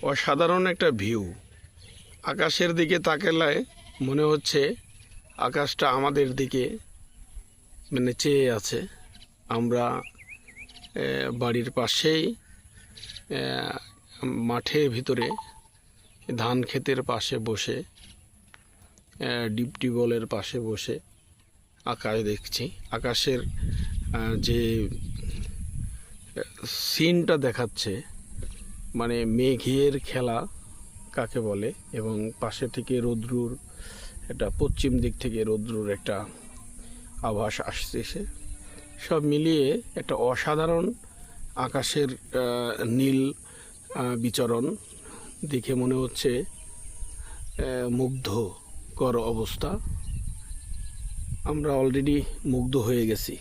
অসাধারণ একটা ভিউ। আকাশের দিকে তাকালে মনে হচ্ছে আকাশটা আমাদের দিকে মানে চেয়ে আছে। আমরা বাড়ির পাশেই মাঠের ভিতরে ধান ক্ষেতের পাশে বসে ডিপ টিউবওয়েলের পাশে বসে আকাশ দেখছি। আকাশের যে সিনটা দেখাচ্ছে মানে মেঘের খেলা কাকে বলে, এবং পাশে থেকে রৌদ্রুর একটা পশ্চিম দিক থেকে রৌদ্রুর একটা আভাস আসতেছে। সব মিলিয়ে একটা অসাধারণ আকাশের নীল বিচরণ দেখে মনে হচ্ছে মুগ্ধকর অবস্থা। আমরা অলরেডি মুগ্ধ হয়ে গেছি।